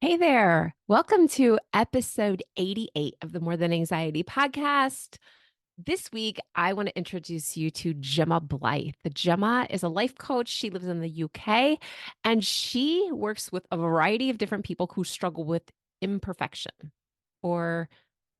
Hey there. Welcome to episode 88 of the More Than Anxiety podcast. This week, I want to introduce you to Jemma Blythe. Jemma is a life coach. She lives in the UK and she works with a variety of different people who struggle with imperfection or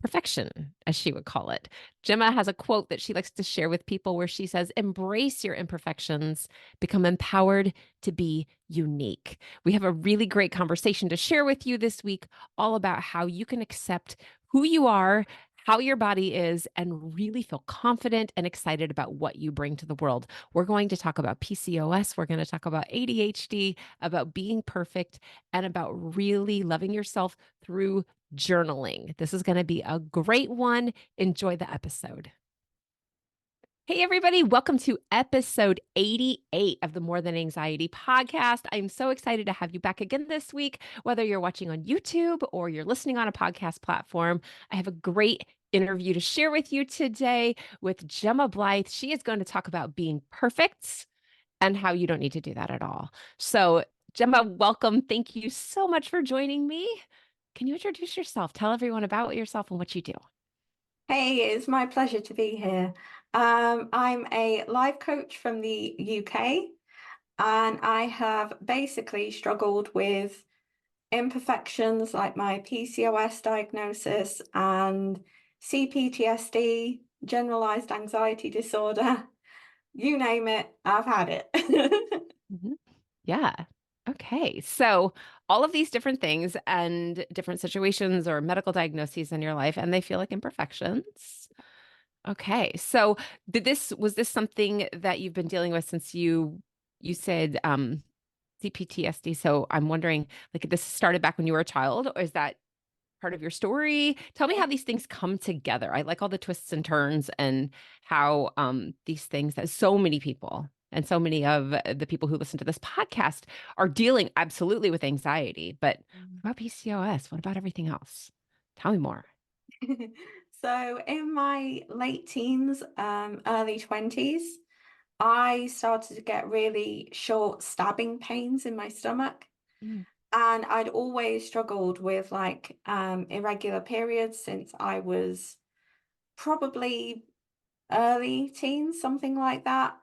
perfection, as she would call it. Jemma has a quote that she likes to share with people where she says, "Embrace your imperfections, become empowered to be unique." We have a really great conversation to share with you this week, all about how you can accept who you are, how your body is, and really feel confident and excited about what you bring to the world. We're going to talk about PCOS. We're going to talk about ADHD, about being perfect, and about really loving yourself through journaling. This is going to be a great one. Enjoy the episode. Hey, everybody, welcome to episode 88 of the More Than Anxiety podcast. I'm so excited to have you back again this week, whether you're watching on YouTube or you're listening on a podcast platform. I have a great interview to share with you today with Jemma Blythe. She is going to talk about being perfect and how you don't need to do that at all. So, Jemma, welcome. Thank you so much for joining me. Can you introduce yourself? Tell everyone about yourself and what you do. Hey, it's my pleasure to be here. I'm a life coach from the UK, and I have basically struggled with imperfections like my PCOS diagnosis and CPTSD, generalized anxiety disorder. You name it, I've had it. Mhm. Yeah. Okay. So, all of these different things and different situations or medical diagnoses in your life, and they feel like imperfections. Okay. So, was this something that you've been dealing with since you said CPTSD? So, I'm wondering, like, this started back when you were a child, or is that part of your story? Tell me how these things come together. I like all the twists and turns and how these things that so many people and so many of the people who listen to this podcast are dealing absolutely with anxiety. But what about PCOS? What about everything else? Tell me more. So in my late teens, early 20s, I started to get really short stabbing pains in my stomach. Mm, And I'd always struggled with like irregular periods since I was probably early teens, something like that.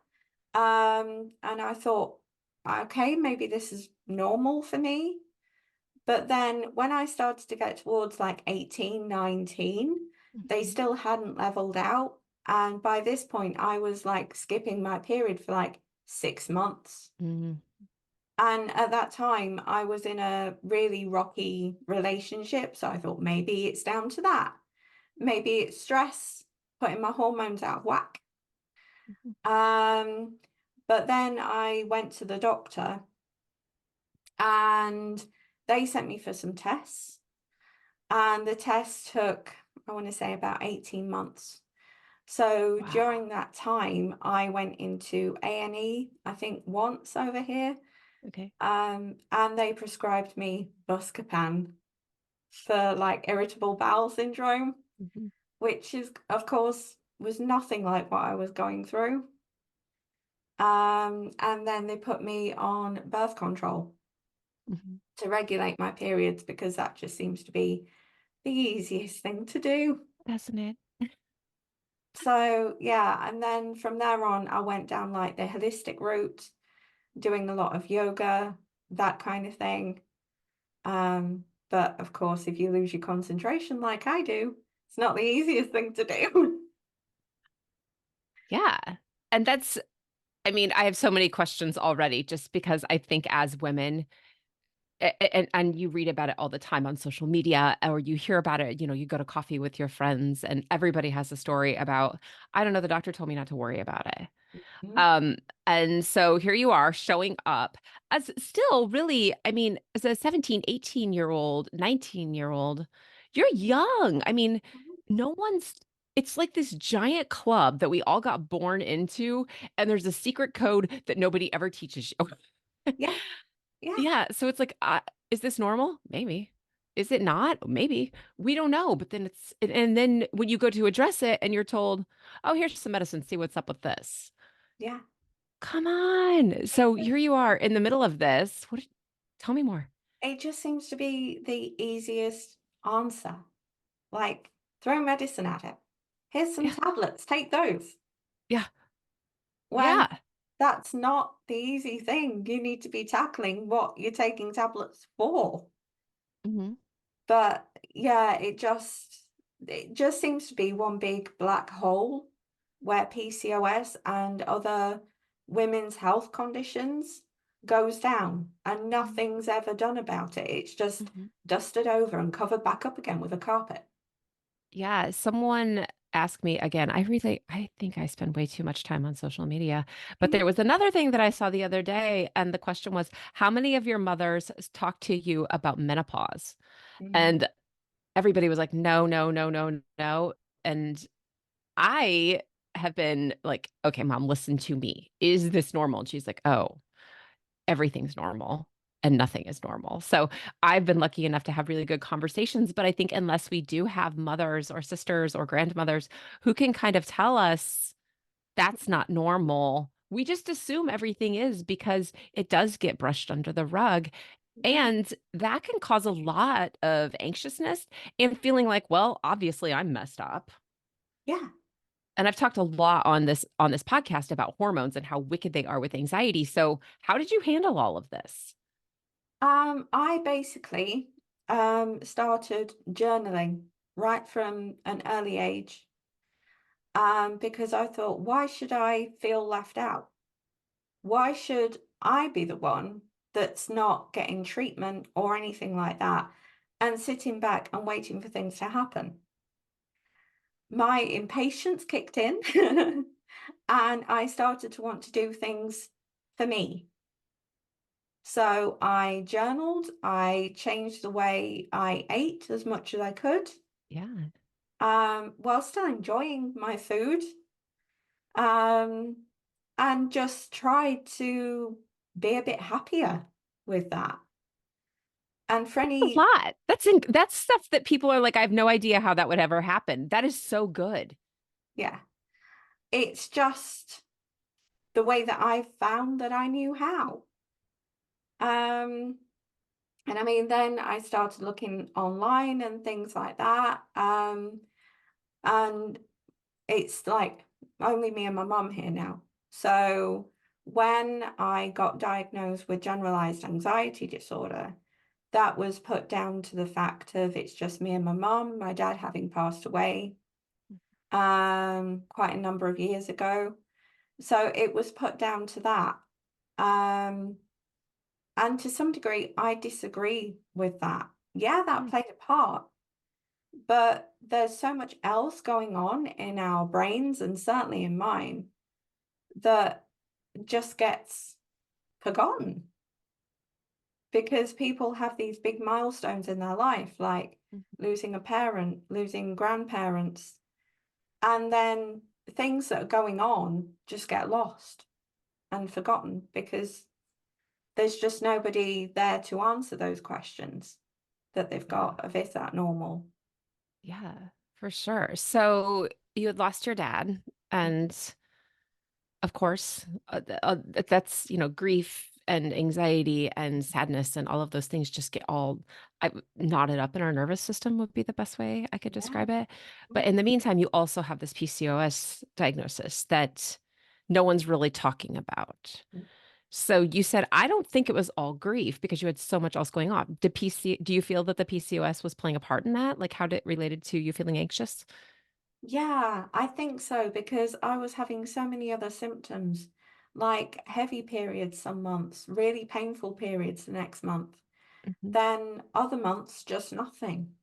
And I thought, okay, maybe this is normal for me. But then when I started to get towards like 18, 19, they mhm, still hadn't leveled out. And by this point, I was like skipping my period for like 6 months. mm, And at that time, I was in a really rocky relationship. So I thought maybe it's down to that. Maybe it's stress, putting my hormones out of whack. mhm. Um, but then I went to the doctor and they sent me for some tests. And the test took, I want to say, about 18 months. So Wow. during that time, I went into A&E, I think once over here. Okay. And they prescribed me Buscopan for like irritable bowel syndrome, Mhm, which is, of course, was nothing like what I was going through. And then they put me on birth control mhm. to regulate my periods because that just seems to be the easiest thing to do. Doesn't it? So, yeah, and then from there on, I went down like the holistic route, doing a lot of yoga, that kind of thing. But of course, if you lose your concentration like I do, it's not the easiest thing to do. Yeah. And I mean, I have so many questions already just because I think as women, and you read about it all the time on social media or you hear about it, you go to coffee with your friends and everybody has a story about, I don't know, the doctor told me not to worry about it. Mhm. Um, and so here you are showing up as still really, I mean, as a 17, 18-year-old, 19-year-old, you're young. I mean, no one's it's like this giant club that we all got born into, and there's a secret code that nobody ever teaches you. Yeah, yeah, Yeah, so it's like, is this normal? Maybe. Is it not? Maybe. We don't know. But then and then when you go to address it and you're told, oh, here's some medicine, see what's up with this. yeah. Come on. So here you are in the middle of this. Tell me more. it just seems to be the easiest answer. Like, throw medicine at it. Here's some Yeah. tablets, take those. Yeah. When Yeah. that's not the easy thing. You need to be tackling what you're taking tablets for. Mhm. But yeah, it just seems to be one big black hole where PCOS and other women's health conditions goes down and Mhm. nothing's ever done about it. It's just Mhm. dusted over and covered back up again with a carpet. Yeah, someone asked me again, I think I spend way too much time on social media, but there was another thing that I saw the other day, and the question was, how many of your mothers talk to you about menopause? Mm, And everybody was like, no, no, no, no, no. And I have been like, okay, mom, listen to me. Is this normal? And she's like, oh, everything's normal and nothing is normal. So I've been lucky enough to have really good conversations. But I think unless we do have mothers or sisters or grandmothers who can kind of tell us that's not normal, we just assume everything is because it does get brushed under the rug. yeah, And that can cause a lot of anxiousness and feeling like, well, obviously I'm messed up. yeah. And I've talked a lot on this podcast about hormones and how wicked they are with anxiety. So, how did you handle all of this? I basically started journaling right from an early age because I thought, why should I feel left out? Why should I be the one that's not getting treatment or anything like that and sitting back and waiting for things to happen? My impatience kicked in and I started to want to do things for me. So I journaled, I changed the way I ate as much as I could, Yeah. while still enjoying my food, um, and just tried to be a bit happier with that. And for A any, lot. That's stuff that people are like, I have no idea how that would ever happen. That is so good. yeah, it's just the way that I found that I knew how. Um, and I mean, then I started looking online and things like that. And it's like only me and my mum here now. So when I got diagnosed with generalized anxiety disorder, that was put down to the fact of it's just me and my mum, my dad having passed away quite a number of years ago. So it was put down to that. Um, and to some degree, I disagree with that. Yeah, that Mm, played a part, but there's so much else going on in our brains and certainly in mine that just gets forgotten because people have these big milestones in their life, like mhm. losing a parent, losing grandparents, and then things that are going on just get lost and forgotten because there's just nobody there to answer those questions that they've Yeah. got of is that normal? Yeah, for sure. So you had lost your dad, Mhm. and of course, that's, grief and anxiety and sadness and all of those things just get all knotted up in our nervous system would be the best way I could Yeah, describe it. But yeah. in the meantime, you also have this PCOS diagnosis that no one's really talking about. So you said, I don't think it was all grief because you had so much else going on. Do you feel that the PCOS was playing a part in that? Like how did it related to you feeling anxious? Yeah, I think so because I was having so many other symptoms, like heavy periods some months, really painful periods the next month, Mhm. then other months just nothing.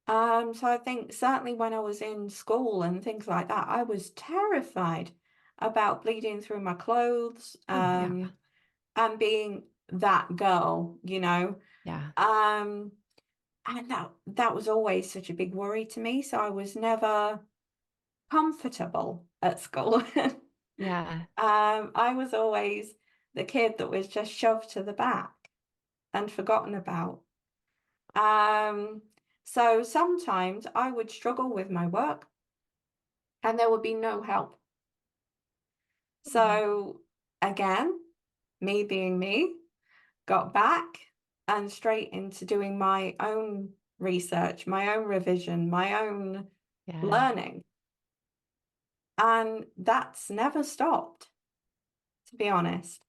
So I think certainly when I was in school and things like that, I was terrified about bleeding through my clothes, Oh, yeah. and being that girl, you know. Yeah. Um, and that was always such a big worry to me. So I was never comfortable at school. Yeah. I was always the kid that was just shoved to the back and forgotten about. Um, so sometimes I would struggle with my work and there would be no help. Mhm. So again, me being me, got back. and straight into doing my own research, my own revision, my own Yeah. learning. And that's never stopped, to be honest.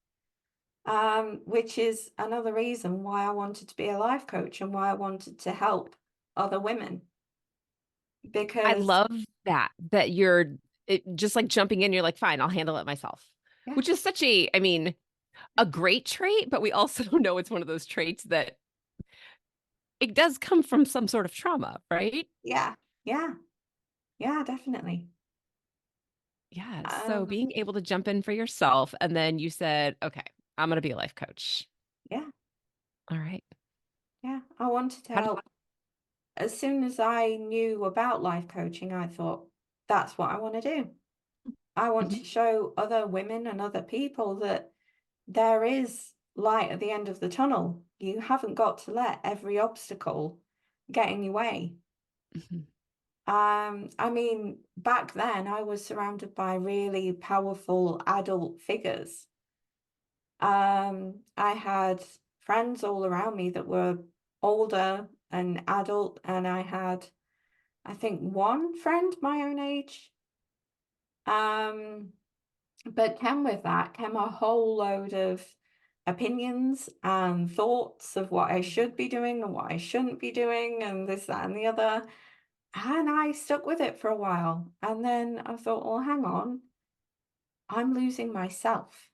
Which is another reason why I wanted to be a life coach and why I wanted to help other women. I Because, love that you're just like jumping in, you're like, fine, I'll handle it myself. yeah, Which is such a, I mean, a great trait, but we also know it's one of those traits that it does come from some sort of trauma, right? yeah, yeah, yeah, definitely. Yeah. So Um, being able to jump in for yourself, and then you said, okay, I'm going to be a life coach. yeah, All right. yeah, I wanted to How did, help. As soon as I knew about life coaching, I thought, that's what I want to do. I want Mhm, to show other women and other people that there is light at the end of the tunnel. You haven't got to let every obstacle get in your way. mhm, I mean, back then I was surrounded by really powerful adult figures. I had friends all around me that were older and adult, and I had, I think, one friend my own age. Um, but came with that came a whole load of opinions and thoughts of what I should be doing and what I shouldn't be doing, and this, that, and the other. And I stuck with it for a while. And then I thought, well, hang on, I'm losing myself.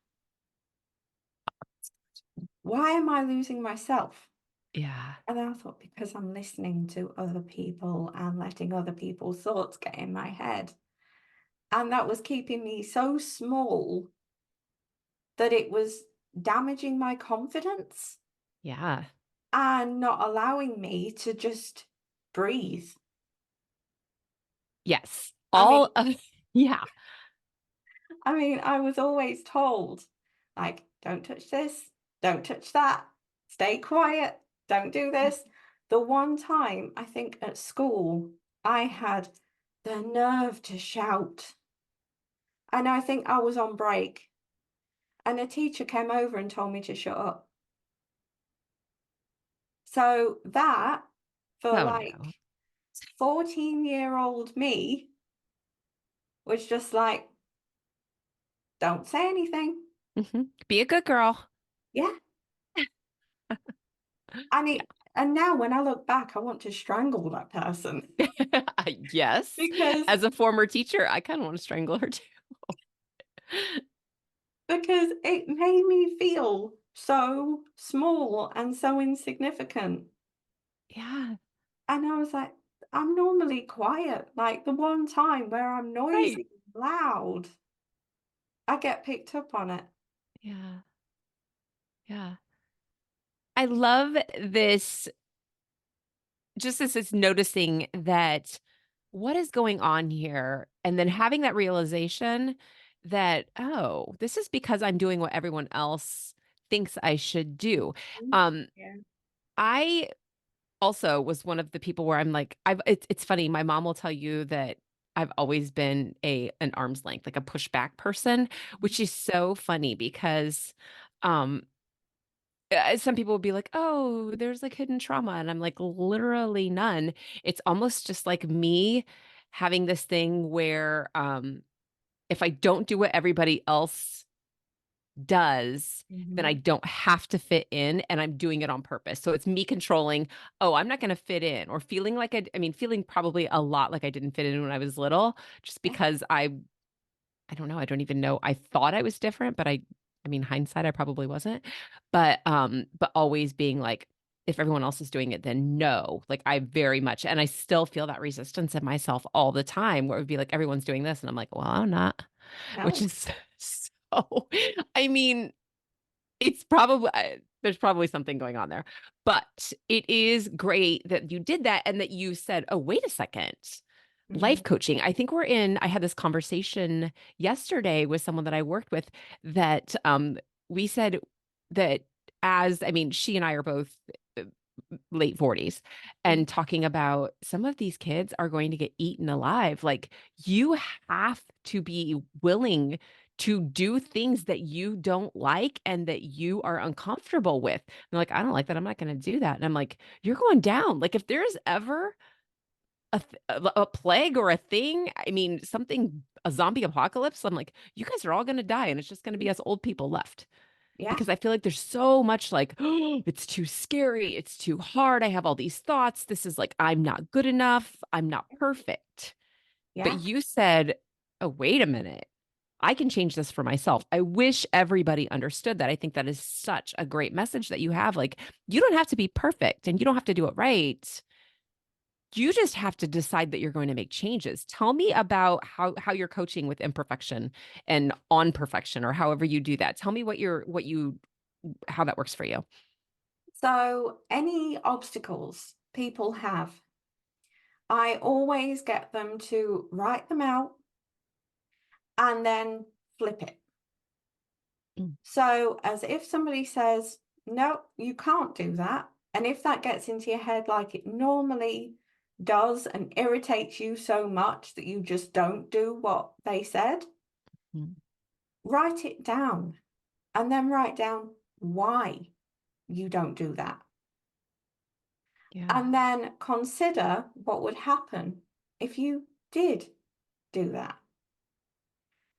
Why am I losing myself? yeah. And then I thought, because I'm listening to other people and letting other people's thoughts get in my head. And that was keeping me so small that it was damaging my confidence Yeah. and not allowing me to just breathe. Yes. I mean, All of, yeah. I was always told, like, don't touch this, don't touch that, stay quiet, don't do this. The one time I think at school I had the nerve to shout, and I think I was on break, and a teacher came over and told me to shut up. So that, for Oh, no. like 14-year-old me, was just like, don't say anything. Be a good girl. Yeah. And Yeah. and now when I look back, I want to strangle that person Yes. because As a former teacher, I kind of want to strangle her too. because it made me feel so small and so insignificant. Yeah. And I was like, I'm normally quiet. Like the one time where I'm Right. noisy, loud, I get picked up on it. Yeah. Yeah. I love this, just this is noticing that what is going on here, and then having that realization that, oh, this is because I'm doing what everyone else thinks I should do. Mm. Um, Yeah. I also was one of the people where I'm like, it's funny, my mom will tell you that I've always been an arm's length, like a pushback person, which is so funny because um some people would be like, "Oh, there's like hidden trauma." And I'm like, literally none. It's almost just like me having this thing where if I don't do what everybody else does, then I Mhm. don't have to fit in and I'm doing it on purpose. So it's me controlling, oh, I'm not going to fit in, or feeling like I mean, feeling probably a lot like I didn't fit in when I was little, just Yeah. because I don't know, I don't even know. I thought I was different, but I mean, hindsight, I probably wasn't. But always being like, if everyone else is doing it, then no. Like I very much, and I still feel that resistance in myself all the time where it would be like everyone's doing this. And I'm like, well, I'm not, which No. is so, I mean, it's probably there's probably something going on there. But it is great that you did that and that you said, "Oh, wait a second. Mhm. Life coaching." I had this conversation yesterday with someone that I worked with that we said that, as I mean, she and I are both uh, late 40s, Mhm. and talking about some of these kids are going to get eaten alive. Like you have to be willing to do things that you don't like and that you are uncomfortable with. They're like, I don't like that. I'm not going to do that. And I'm like, you're going down. Like, if there's ever a plague or a thing, I mean, something, a zombie apocalypse, I'm like, you guys are all going to die. And it's just going to be us old people left Yeah. because I feel like there's so much like, oh, it's too scary. It's too hard. I have all these thoughts. This is like, I'm not good enough. I'm not perfect. But Yeah. you said, oh, wait a minute. I can change this for myself. I wish everybody understood that. I think that is such a great message that you have. Like, you don't have to be perfect and you don't have to do it right. You just have to decide that you're going to make changes. Tell me about how you're coaching with imperfection and on perfection or however you do that. Tell me what you how that works for you. So, any obstacles people have, I always get them to write them out and then flip it. Mm, So, as if somebody says, no, you can't do that. And if that gets into your head like it normally does and irritates you so much that you just don't do what they said, mm. write it down and then write down why you don't do that. Yeah. And then consider what would happen if you did do that.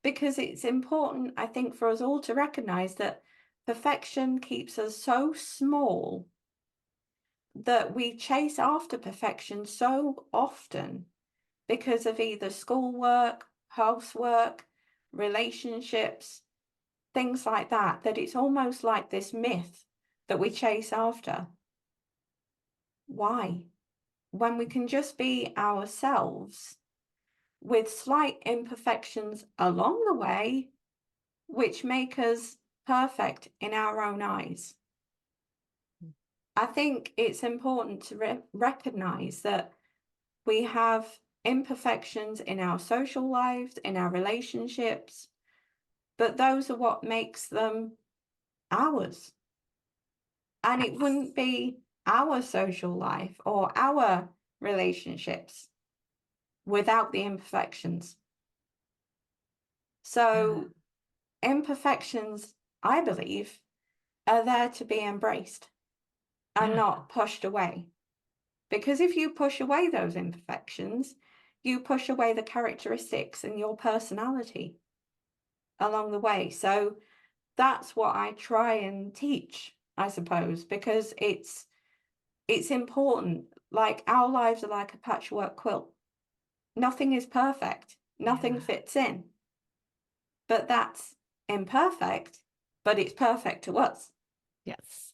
Because it's important, I think, for us all to recognize that perfection keeps us so small that we chase after perfection so often because of either schoolwork, housework, relationships, things like that, that it's almost like this myth that we chase after. Why? When we can just be ourselves with slight imperfections along the way, which make us perfect in our own eyes. I think it's important to recognize that we have imperfections in our social lives, in our relationships, but those are what makes them ours. And it Yes. wouldn't be our social life or our relationships without the imperfections. Yeah. So, imperfections, I believe, are there to be embraced and Yeah. not pushed away. Because if you push away those imperfections, you push away the characteristics and your personality along the way. So that's what I try and teach, I suppose, because it's important. Like our lives are like a patchwork quilt. Nothing is perfect. Nothing Yeah. fits in. But that's imperfect, but it's perfect to us. Yes.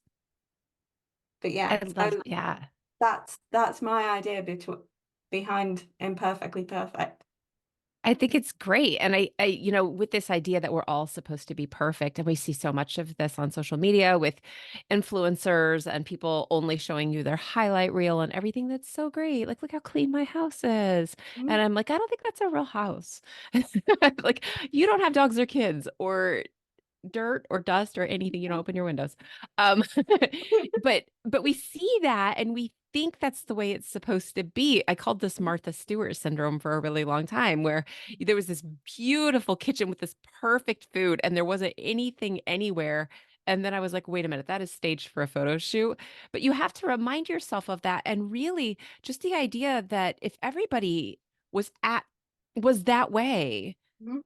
But I yeah, love so yeah. that's my idea behind imperfectly perfect. I think it's great. And with this idea that we're all supposed to be perfect, and we see so much of this on social media with influencers and people only showing you their highlight reel and everything that's so great. Like, look how clean my house is. Mhm. And I'm like, I don't think that's a real house. Like, you don't have dogs or kids or dirt or dust or anything, you don't open your windows. Um, but we see that and we think that's the way it's supposed to be. I called this Martha Stewart syndrome for a really long time, where there was this beautiful kitchen with this perfect food and there wasn't anything anywhere. And then I was like, wait a minute, that is staged for a photo shoot. But you have to remind yourself of that. And really, just the idea that if everybody was at was that way, Mhm.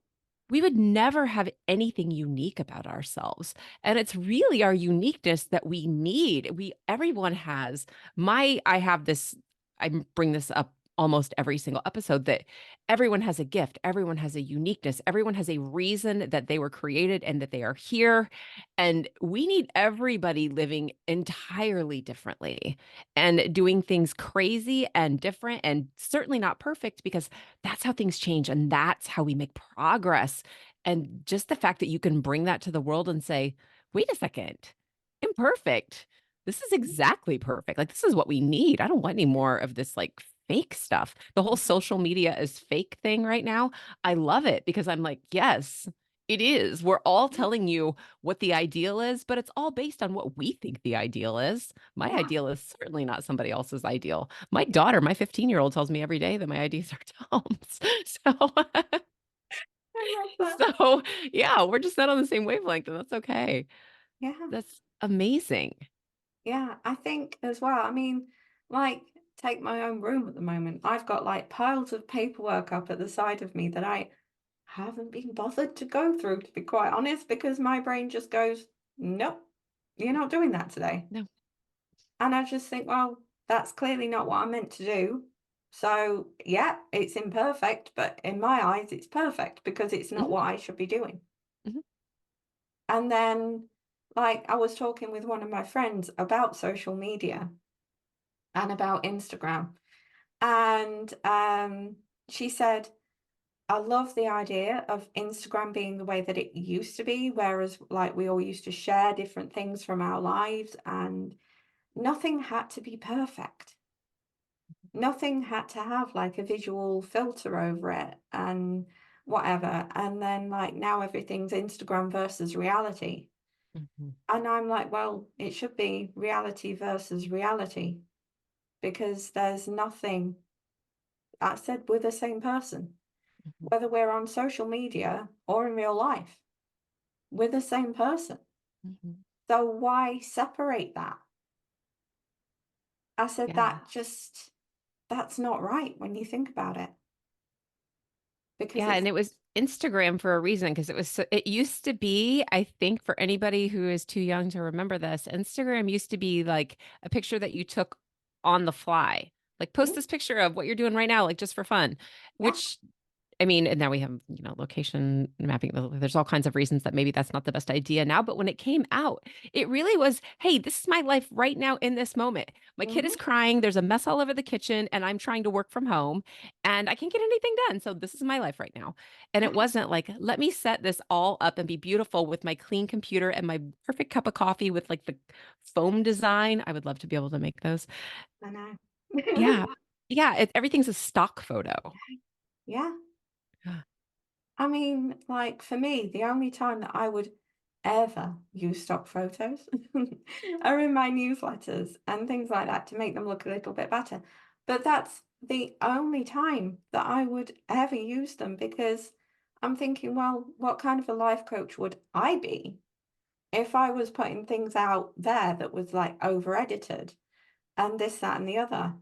we would never have anything unique about ourselves. And it's really our uniqueness that we need. Everyone has I have this, I bring this up almost every single episode that everyone has a gift, everyone has a uniqueness, everyone has a reason that they were created and that they are here. And we need everybody living entirely differently and doing things crazy and different and certainly not perfect because that's how things change and that's how we make progress. And just the fact that you can bring that to the world and say, wait a second, imperfect. This is exactly perfect. Like, this is what we need. I don't want any more of this like fake stuff. The whole social media is fake thing right now. I love it because I'm like, yes, it is. We're all telling you what the ideal is, but it's all based on what we think the ideal is. My Yeah. ideal is certainly not somebody else's ideal. My daughter, my 15-year-old tells me every day that my ideas are dumb. So love that. So, yeah, we're just not on the same wavelength, and that's okay. Yeah. That's amazing. Yeah, I think as well. I mean, like, take my own room at the moment. I've got like piles of paperwork up at the side of me that I haven't been bothered to go through, to be quite honest, because my brain just goes, nope, you're not doing that today. No. And I just think, well, that's clearly not what I'm meant to do. So, yeah, it's imperfect, but in my eyes, it's perfect because it's not Mhm, what I should be doing. mhm, And then, like, I was talking with one of my friends about social media and about Instagram. And she said, I love the idea of Instagram being the way that it used to be, whereas like we all used to share different things from our lives and nothing had to be perfect. Nothing had to have like a visual filter over it and whatever. And then like now everything's Instagram versus reality. mhm, And I'm like, well, it should be reality versus reality because there's nothing. I said we're the same person, mhm, whether we're on social media or in real life, we're the same person. mhm. So why separate that? I said Yeah. that's not right when you think about it because Yeah, it's and it was Instagram for a reason because it used to be, I think for anybody who is too young to remember this, Instagram used to be like a picture that you took on the fly. Like post mm, this picture of what you're doing right now, like just for fun, yeah, which I mean, and now we have, location mapping. There's all kinds of reasons that maybe that's not the best idea now. But when it came out, it really was, hey, this is my life right now in this moment. My kid is mhm, crying. There's a mess all over the kitchen, and I'm trying to work from home, and I can't get anything done. So this is my life right now. And it yeah, wasn't like, let me set this all up and be beautiful with my clean computer and my perfect cup of coffee with like the foam design. I would love to be able to make those. I know. Yeah. Yeah. Everything's a stock photo. Yeah. Yeah. I mean, like for me, the only time that I would ever use stock photos are in my newsletters and things like that to make them look a little bit better. But that's the only time that I would ever use them because I'm thinking, well, what kind of a life coach would I be if I was putting things out there that was like over edited and this, that, and the other?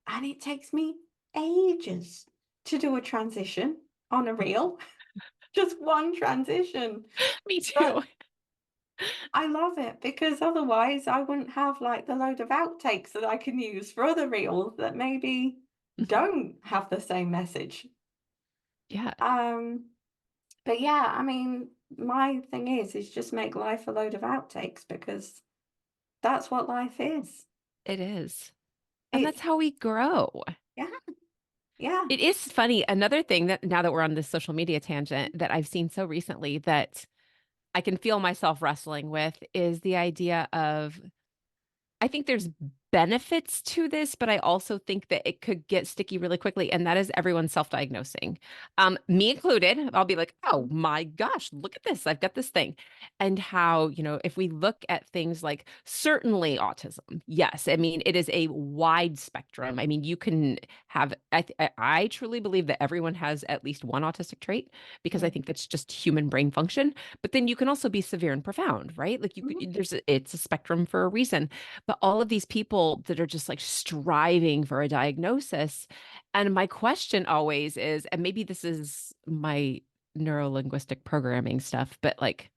And it takes me ages to do a transition on a reel. Just one transition. Me too. But I love it because otherwise I wouldn't have like the load of outtakes that I can use for other reels that maybe Mhm. don't have the same message. Yeah, Um, but yeah, I mean, my thing is just make life a load of outtakes because that's what life is. it is. And It's that's how we grow. yeah, yeah. It is funny. Another thing that now that we're on this social media tangent that I've seen so recently that I can feel myself wrestling with is the idea of I think there's benefits to this, but I also think that it could get sticky really quickly, and that is everyone self-diagnosing. Me included. I'll be like, "Oh my gosh, look at this. I've got this thing." And how, if we look at things like certainly autism. Yes, I mean, it is a wide spectrum. I mean, you can have I truly believe that everyone has at least one autistic trait because I Mm, think that's just human brain function, but then you can also be severe and profound, right? Like mhm, it's a spectrum for a reason. But all of these people that are just like striving for a diagnosis. And my question always is, and maybe this is my neuro-linguistic programming stuff, but like,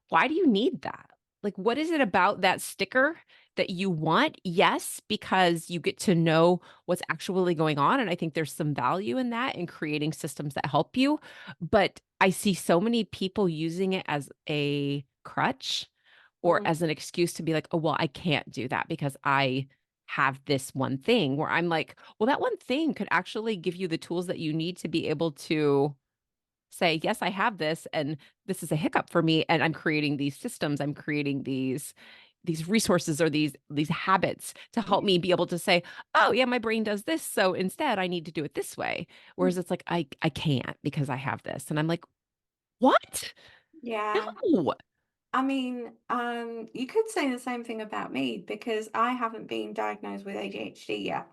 why do you need that? Like, what is it about that sticker that you want? Yes, because you get to know what's actually going on. And I think there's some value in that in creating systems that help you. But I see so many people using it as a crutch or mm, as an excuse to be like, oh, well, I can't do that because I have this one thing where I'm like, well, that one thing could actually give you the tools that you need to be able to say, yes, I have this, and this is a hiccup for me, and I'm creating these systems, I'm creating these resources or these habits to help yeah, me be able to say, oh yeah, my brain does this, so instead I need to do it this way. Whereas mm, it's like I can't because I have this, and I'm like, what? yeah. No. I mean, you could say the same thing about me because I haven't been diagnosed with ADHD yet.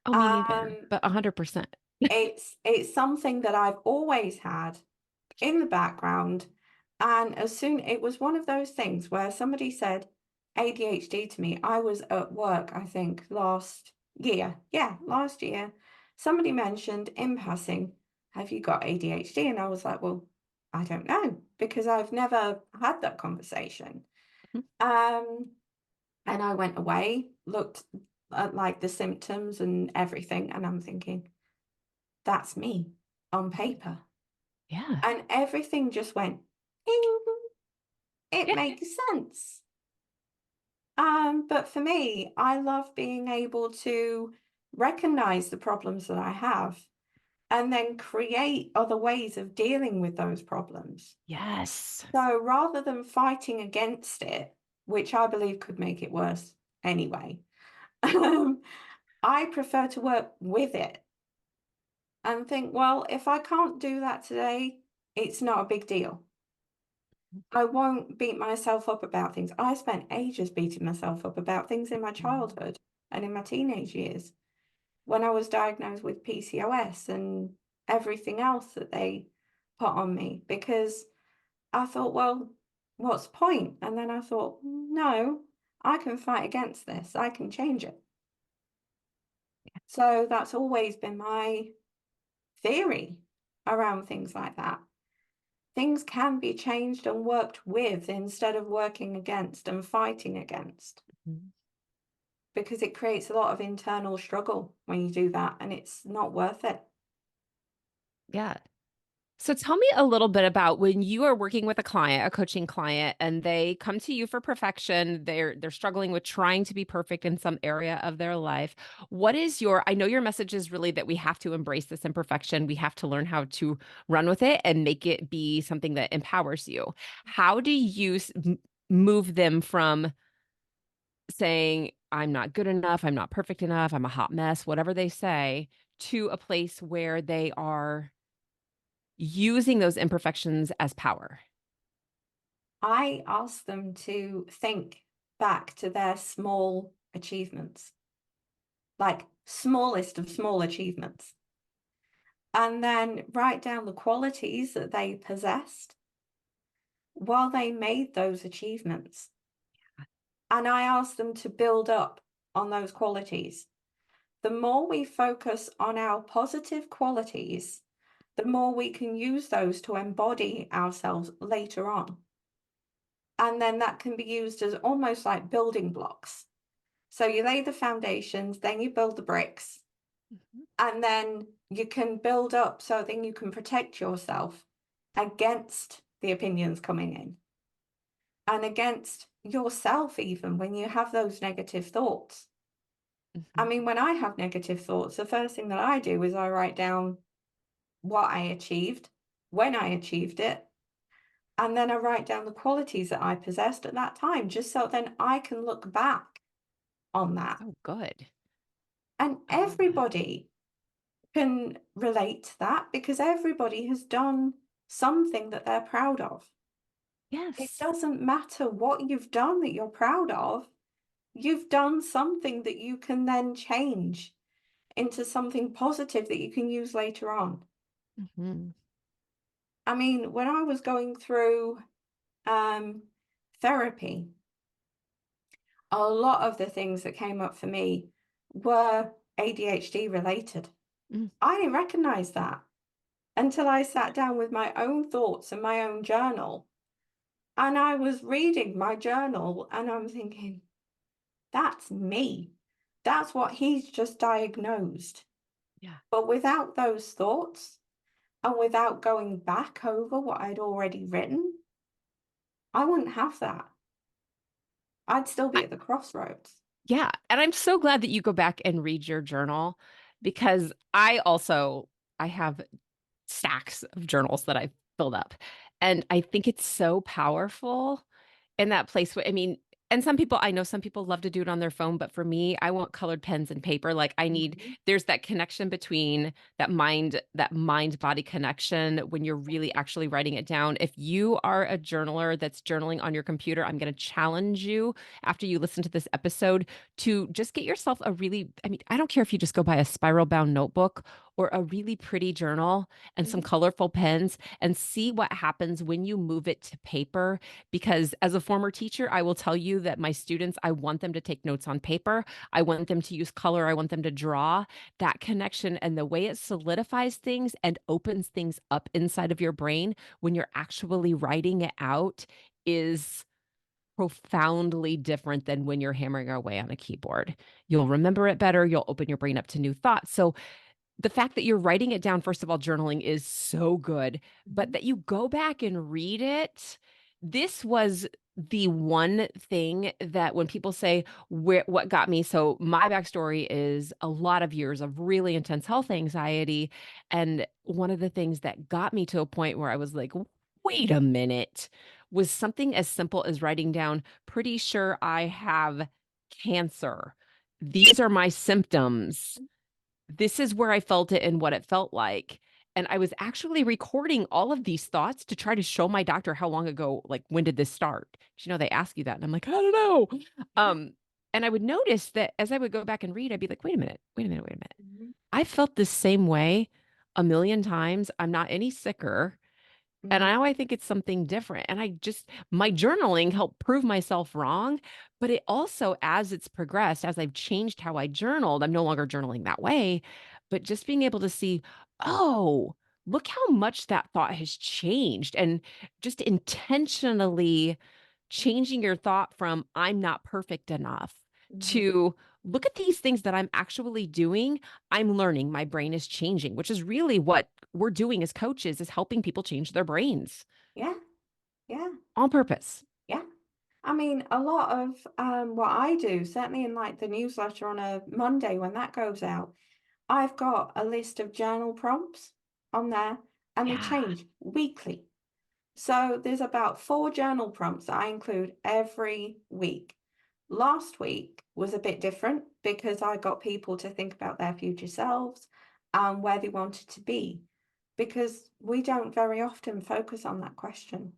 Oh, me neither. Um, But 100%. it's something that I've always had, in the background. And as soon, it was one of those things where somebody said ADHD to me. I was at work, I think, last year. Yeah, last year. Somebody mentioned in passing, have you got ADHD? And I was like, well, I don't know because I've never had that conversation. Mhm. Um, and I went away, looked at like the symptoms and everything, and I'm thinking, that's me on paper. Yeah. And everything just went, "Ding." It Yeah. makes sense. But for me, I love being able to recognize the problems that I have and then create other ways of dealing with those problems. Yes. So rather than fighting against it, which I believe could make it worse anyway, um, I prefer to work with it and think, well, if I can't do that today, it's not a big deal. I won't beat myself up about things. I spent ages beating myself up about things in my Mhm. childhood and in my teenage years when I was diagnosed with PCOS and everything else that they put on me because I thought, well, what's the point? And then I thought, no, I can fight against this. I can change it. So that's always been my theory around things like that. Things can be changed and worked with instead of working against and fighting against Mhm. because it creates a lot of internal struggle when you do that and it's not worth it. Yeah. So tell me a little bit about when you are working with a client, a coaching client, and they come to you for perfection. They're struggling with trying to be perfect in some area of their life. What is your I know your message is really that we have to embrace this imperfection. We have to learn how to run with it and make it be something that empowers you. How do you move them from saying, I'm not good enough, I'm not perfect enough, I'm a hot mess, whatever they say, to a place where they are using those imperfections as power? I ask them to think back to their small achievements, like smallest of small achievements, and then write down the qualities that they possessed while they made those achievements. And I ask them to build up on those qualities. The more we focus on our positive qualities, the more we can use those to embody ourselves later on. And then that can be used as almost like building blocks. So you lay the foundations, then you build the bricks, Mhm. and then you can build up so then you can protect yourself against the opinions coming in and against yourself, even when you have those negative thoughts. I Mhm. mean, when I have negative thoughts, the first thing that I do is I write down what I achieved, when I achieved it, and then I write down the qualities that I possessed at that time, just so then I can look back on that. So good. And I love that. everybody can relate to that because everybody has done something that they're proud of. It Yes. doesn't matter what you've done that you're proud of, you've done something that you can then change into something positive that you can use later on. Mhm. I mean, when I was going through um, therapy, a lot of the things that came up for me were ADHD related. Mm. I didn't recognize that until I sat down with my own thoughts and my own journal. And I was reading my journal and I'm thinking, that's me. That's what he's just diagnosed. Yeah. But without those thoughts and without going back over what I'd already written, I wouldn't have that. I'd still be I at the crossroads. Yeah, and I'm so glad that you go back and read your journal because I have stacks of journals that I've filled up. And I think it's so powerful in that place where, I mean, and some people, I know some people love to do it on their phone, but for me, I want colored pens and paper. Like Mhm. there's that connection between that mind body connection when you're really actually writing it down. If you are a journaler that's journaling on your computer, I'm going to challenge you after you listen to this episode to just get yourself a really, I mean, I don't care if you just go buy a spiral bound notebook or a really pretty journal and some Mhm. colorful pens and see what happens when you move it to paper. Because as a former teacher, I will tell you that my students, I want them to take notes on paper. I want them to use color. I want them to draw. That connection and the way it solidifies things and opens things up inside of your brain when you're actually writing it out is profoundly different than when you're hammering away on a keyboard. You'll remember it better. You'll open your brain up to new thoughts. So the fact that you're writing it down, first of all, journaling is so good, but Mhm. that you go back and read it, this was the one thing that when people say, what got me? So, my backstory is a lot of years of really intense health anxiety. And one of the things that got me to a point where I was like, wait a minute, was something as simple as writing down, pretty sure I have cancer. These are my symptoms, this is where I felt it and what it felt like. And I was actually recording all of these thoughts to try to show my doctor how long ago, like, when did this start? 'Cause, they ask you that. And I'm like, I don't know. Yeah. Um, and I would notice that as I would go back and read, I'd be like, wait a minute, wait a minute, wait a minute. Mhm. I felt the same way a million times. I'm not any sicker. And Mhm. now I think it's something different. And I just, my journaling helped prove myself wrong. But it also, as it's progressed, as I've changed how I journaled, I'm no longer journaling that way. But just being able to see, oh, look how much that thought has changed. And just intentionally changing your thought from I'm not perfect enough Mhm. to look at these things that I'm actually doing. I'm learning, my brain is changing, which is really what we're doing as coaches is helping people change their brains Yeah. Yeah. on purpose. Yeah. I mean, a lot of what I do, certainly in like the newsletter on a Monday when that goes out, I've got a list of journal prompts on there and they Yeah. change weekly. So there's about 4 journal prompts that I include every week. Last week was a bit different because I got people to think about their future selves and where they wanted to be, because we don't very often focus on that question.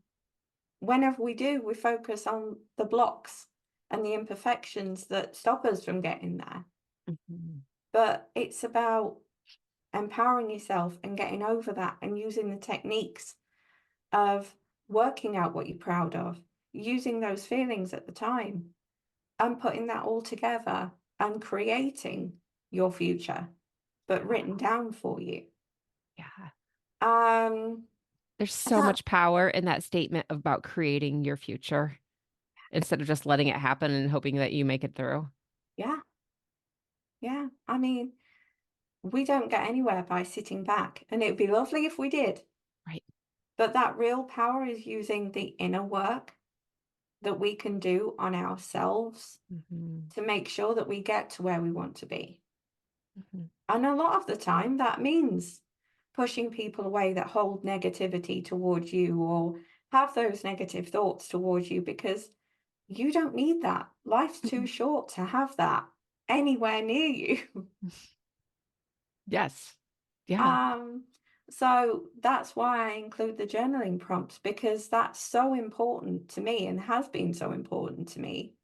Whenever we do, we focus on the blocks and the imperfections that stop us from getting there. Mhm. But it's about empowering yourself and getting over that and using the techniques of working out what you're proud of, using those feelings at the time and putting that all together and creating your future, but Yeah. written down for you. Yeah. Um, There's so that, much power in that statement about creating your future instead of just letting it happen and hoping that you make it through. yeah, yeah. I mean, we don't get anywhere by sitting back, and it would be lovely if we did. Right. But that real power is using the inner work that we can do on ourselves Mhm. to make sure that we get to where we want to be. Mhm. And a lot of the time, that means pushing people away that hold negativity towards you or have those negative thoughts towards you because you don't need that. Life's too Mhm. short to have that anywhere near you. Yes. Yeah. Um, so that's why I include the journaling prompts because that's so important to me and has been so important to me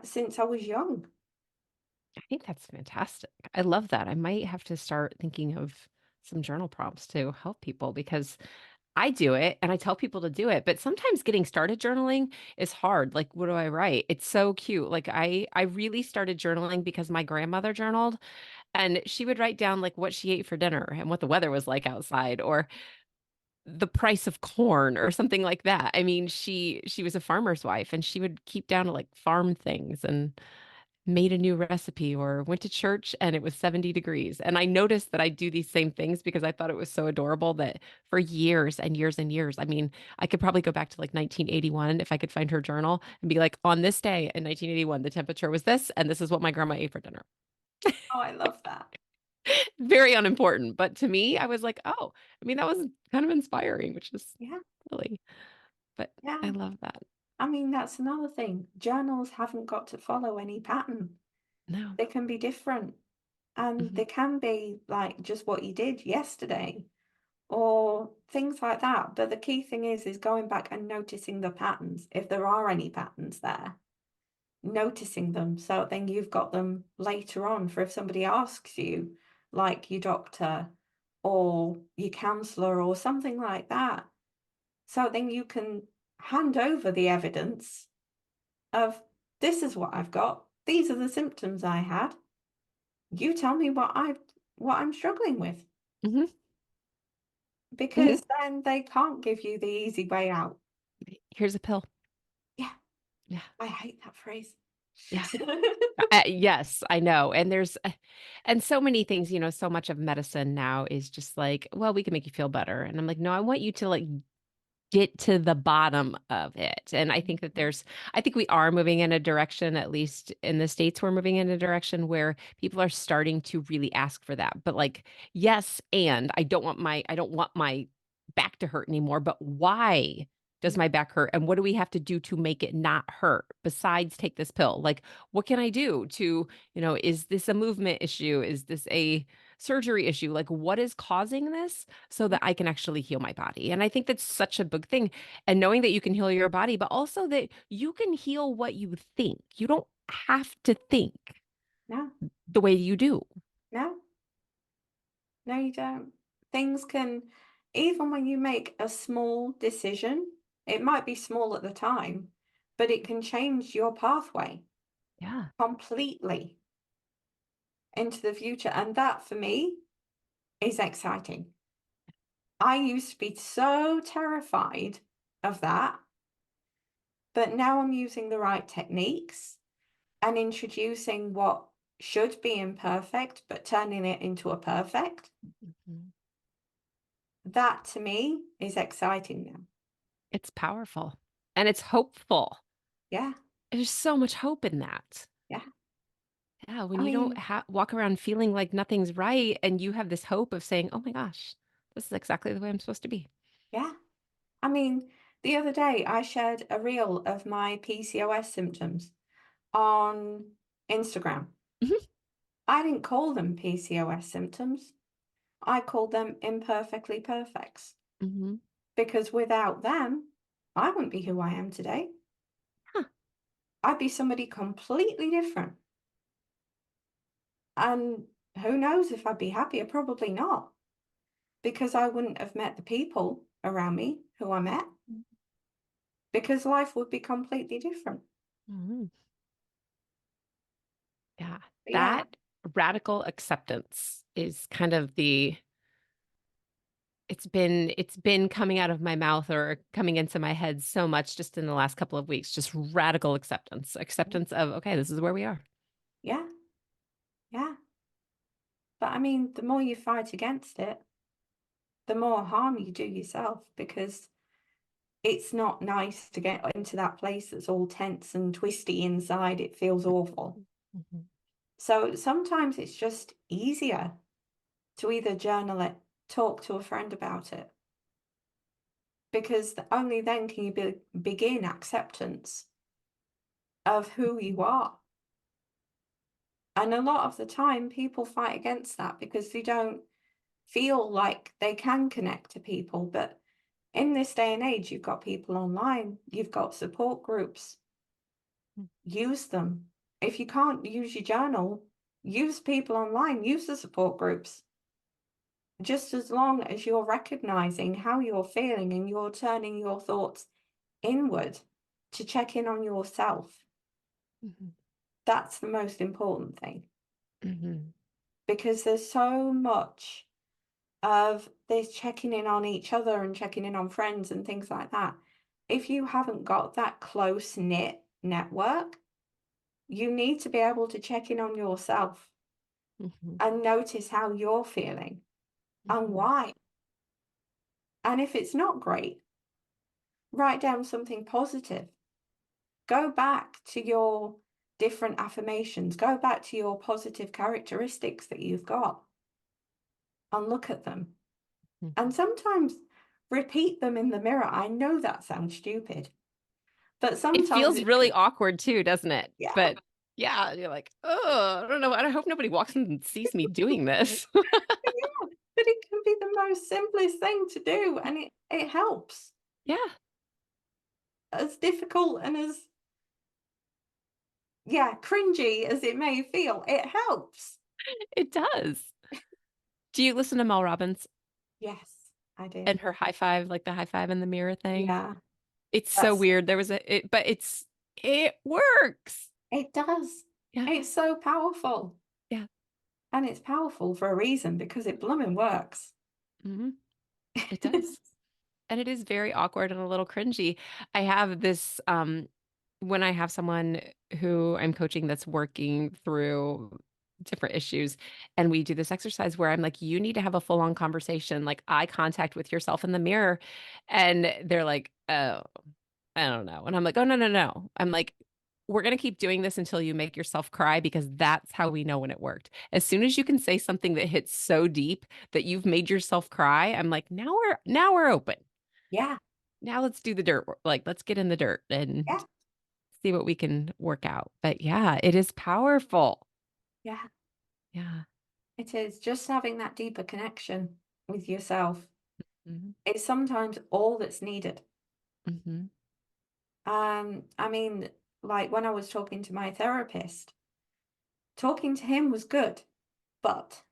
since I was young. I think that's fantastic. I love that. I might have to start thinking of some journal prompts to help people because I do it and I tell people to do it, but sometimes getting started journaling is hard. Like, what do I write? It's so cute. Like I really started journaling because my grandmother journaled and she would write down like what she ate for dinner and what the weather was like outside or the price of corn or something like that. I mean, she was a farmer's wife and she would keep down to like farm things and made a new recipe or went to church and it was 70 degrees. And I noticed that I do these same things because I thought it was so adorable that for years and years and years, I mean, I could probably go back to like 1981 if I could find her journal and be like, on this day in 1981, the temperature was this, and this is what my grandma ate for dinner. Oh, I love that. Very unimportant. But to me, I was like, oh, I mean, that was kind of inspiring, which is Yeah, silly, but I yeah. love that. I mean, that's another thing. Journals haven't got to follow any pattern. No. They can be different and Mhm. they can be like just what you did yesterday or things like that. But the key thing is going back and noticing the patterns, if there are any patterns there, noticing them so then you've got them later on for if somebody asks you, like your doctor or your counselor or something like that. So then you can hand over the evidence of this is what I've got. These are the symptoms I had. You tell me what I'm struggling with, Mhm, mhm. because then they can't give you the easy way out. Here's a pill. Yeah, Yeah, I hate that phrase. yeah. Yes, I know. And there's and so many things, so much of medicine now is just like, well, we can make you feel better. And I'm like, no, I want you to like get to the bottom of it. And I think that I think we are moving in a direction, at least in the States, we're moving in a direction where people are starting to really ask for that. But like, yes, and I don't want my back to hurt anymore, but why does my back hurt? And what do we have to do to make it not hurt besides take this pill? Like, what can I do to, is this a movement issue? Is this a surgery issue? Like, what is causing this? So that I can actually heal my body. And I think that's such a big thing. And knowing that you can heal your body, but also that you can heal what you think. You don't have to think No, the way you do. no, no, you don't. Things can, even when you make a small decision, it might be small at the time, but it can change your pathway Yeah. completely into the future. And that for me is exciting. I used to be so terrified of that, but now I'm using the right techniques and introducing what should be imperfect, but turning it into a perfect. Mhm. That to me is exciting now. It's powerful and it's hopeful. Yeah, There's so much hope in that. yeah. Yeah. When I you don't mean, walk around feeling like nothing's right and you have this hope of saying, oh my gosh, this is exactly the way I'm supposed to be. yeah. I mean, the other day I shared a reel of my PCOS symptoms on Instagram. Mhm, I didn't call them PCOS symptoms. I called them imperfectly perfects, mhm. because without them, I wouldn't be who I am today. Huh. I'd be somebody completely different. And who knows if I'd be happier? Probably not, because I wouldn't have met the people around me who I met, because life would be completely different. Mhm. Yeah. But yeah, That radical acceptance is kind of it's been coming out of my mouth or coming into my head so much just in the last couple of weeks, just radical acceptance. Acceptance of, okay, this is where we are. yeah, yeah. But I mean, the more you fight against it, the more harm you do yourself, because it's not nice to get into that place that's all tense and twisty inside. It feels awful. Mhm, So sometimes it's just easier to either journal it, talk to a friend about it, because only then can you begin acceptance of who you mhm, are. And a lot of the time, people fight against that because they don't feel like they can connect to people. But in this day and age, you've got people online, you've got support groups, mhm, use them. If you can't use your journal, use people online, use the support groups. Just as long as you're recognizing how you're feeling and you're turning your thoughts inward to check in on yourself, mhm, that's the most important thing, mhm, because there's so much of this checking in on each other and checking in on friends and things like that. If you haven't got that close knit network, you need to be able to check in on yourself mhm, and notice how you're feeling and mhm, why. And if it's not great, write down something positive. Go back to your different affirmations, go back to your positive characteristics that you've got and look at them. And mhm. sometimes repeat them in the mirror. I know that sounds stupid, but It sometimes feels it's really good. awkward too, doesn't it? Yeah. But yeah, you're like, oh, I don't know. I hope nobody walks in and sees me doing this. Yeah, but it can be the most simplest thing to do, and it helps. Yeah, As difficult and as, yeah, cringy as it may feel, it helps. it does. Do you listen to Mel Robbins Yes, I do. and her high five, like the high five in the mirror thing? Yeah, It's so that's weird. There was but it works. it does. Yeah. It's so powerful. Yeah. And it's powerful for a reason because it blooming works. Hmm. It does. And it is very awkward and a little cringy. I have this when I have someone who I'm coaching that's working through different issues, and we do this exercise where I'm like, you need to have a full-on conversation, like eye contact with yourself in the mirror. And they're like, oh, I don't know. And I'm like, oh, no, no, no. I'm like, we're going to keep doing this until you make yourself cry because that's how we know when it worked. As soon as you can say something that hits so deep that you've made yourself cry, I'm like, now we're open. Yeah, Now let's do the dirt. Like, let's get in the dirt and yeah, see what we can work out. But yeah, it is powerful. yeah. Yeah. It is just having that deeper connection with yourself. Hmm. It's sometimes all that's needed. Hmm. I mean, like when I was talking to my therapist, talking to him was good, but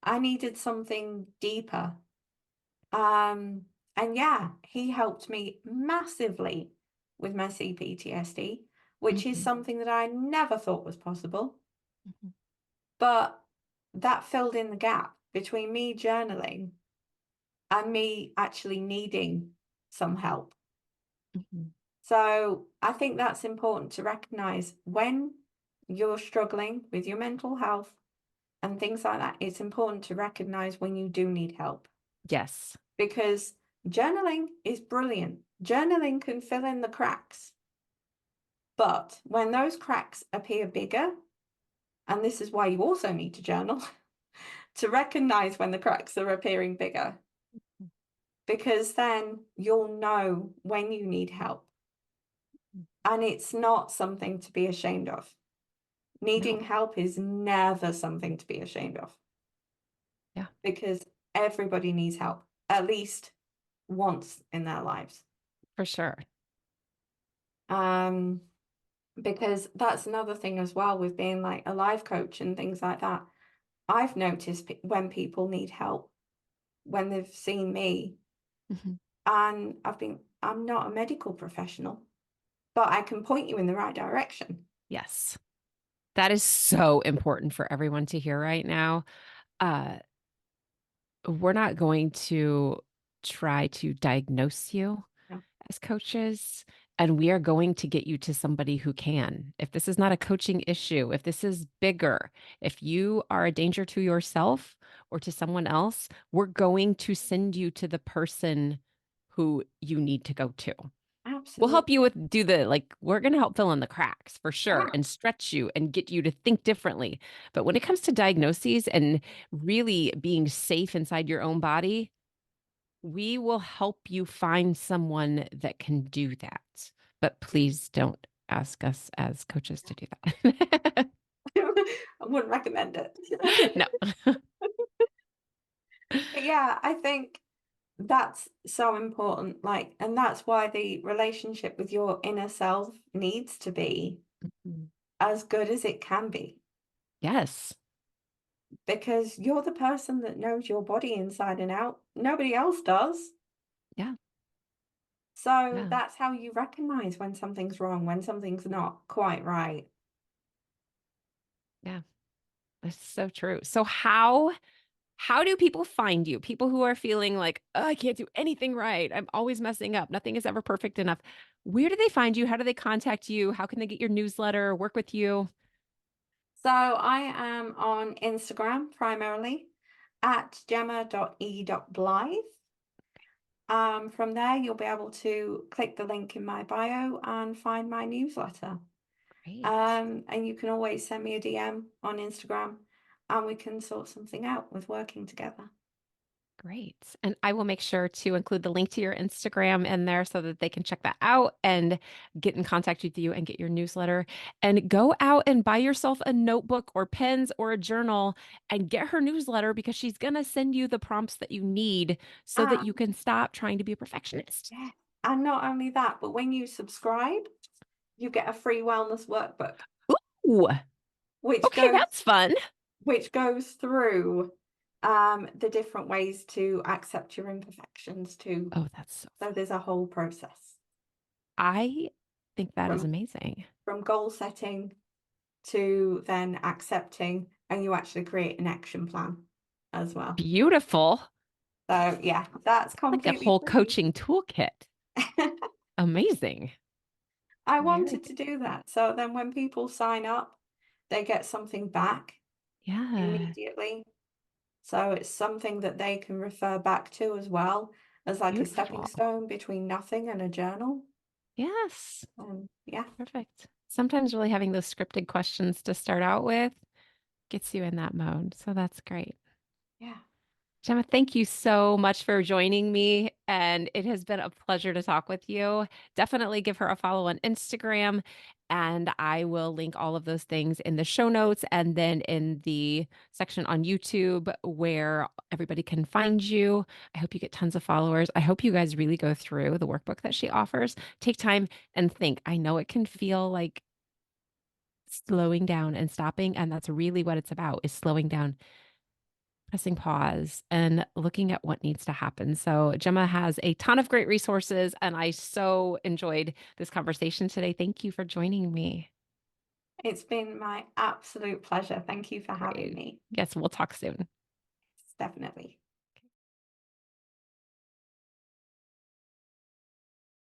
I needed something deeper. And yeah, he helped me massively with my CPTSD, which is Hmm. something that I never thought was possible. Hmm. But that filled in the gap between me journaling and me actually needing some help. Hmm. So I think that's important to recognize when you're struggling with your mental health and things like that. It's important to recognize when you do need help Yes. because journaling is brilliant. Journaling can fill in the cracks. But when those cracks appear bigger, and this is why you also need to journal, to recognize when the cracks are appearing bigger, because then you'll know when you need help. And it's not something to be ashamed of. No. Needing help is never something to be ashamed of Yeah, because everybody needs help at least once in their lives. for sure. Um, because that's another thing as well with being like a life coach and things like that. I've noticed when people need help, when they've seen me, Hmm. and I'm not a medical professional, but I can point you in the right direction. Yes. That is so important for everyone to hear right now. Uh, we're not going to try to diagnose you No, as coaches, and we are going to get you to somebody who can. If this is not a coaching issue, if this is bigger, if you are a danger to yourself or to someone else, we're going to send you to the person who you need to go to. We'll help you absolutely. with do the like, we're going to help fill in the cracks for sure Yeah, and stretch you and get you to think differently. But when it comes to diagnoses and really being safe inside your own body, we will help you find someone that can do that. But please don't ask us as coaches to do that. I wouldn't recommend it. No. But yeah, I think that's so important. Like, and that's why the relationship with your inner self needs to be Mhm. as good as it can be Yes. because you're the person that knows your body inside and out. Nobody else does. Yeah. So Yeah. that's how you recognize when something's wrong, when something's not quite right. Yeah. That's so true. So how do people find you? People who are feeling like, oh, I can't do anything right. I'm always messing up. Nothing is ever perfect enough. Where do they find you? How do they contact you? How can they get your newsletter, work with you? So I am on Instagram primarily at gemma.e.blythe. From there, you'll be able to click the link in my bio and find my newsletter. Great. And you can always send me a DM on Instagram and we can sort something out with working together. Great. And I will make sure to include the link to your Instagram in there so that they can check that out and get in contact with you and get your newsletter. And go out and buy yourself a notebook or pens or a journal and get her newsletter because she's going to send you the prompts that you need so that you And can stop trying to be a perfectionist. yeah, and not only that, but when you subscribe, you get a free wellness workbook, Ooh, which okay, goes that's fun. which goes through. the different ways to accept your imperfections too. Oh, that's so So fun. there's a whole process I think that is from amazing. goal setting to then accepting, and you actually create an action plan as well. Beautiful. So yeah, that's Like a completely whole free. coaching toolkit. Amazing. I Very wanted good. to do that. So then when people sign up, they get something back Yeah. immediately. So it's something that they can refer back to as well as like a stepping Beautiful. stone between nothing and a journal. Yes. Yeah, Perfect. Sometimes really having those scripted questions to start out with gets you in that mode. So that's great. yeah. Gemma, thank you so much for joining me. And it has been a pleasure to talk with you. Definitely give her a follow on Instagram. And I will link all of those things in the show notes and then in the section on YouTube where everybody can find you. I hope you get tons of followers. I hope you guys really go through the workbook that she offers. Take time and think. I know it can feel like slowing down and stopping. And that's really what it's about is slowing down, pressing pause and looking at what needs to happen. So Gemma has a ton of great resources and I so enjoyed this conversation today. Thank you for joining me. It's been my absolute pleasure. Thank you for having Great. me. Yes, we'll talk soon. Definitely.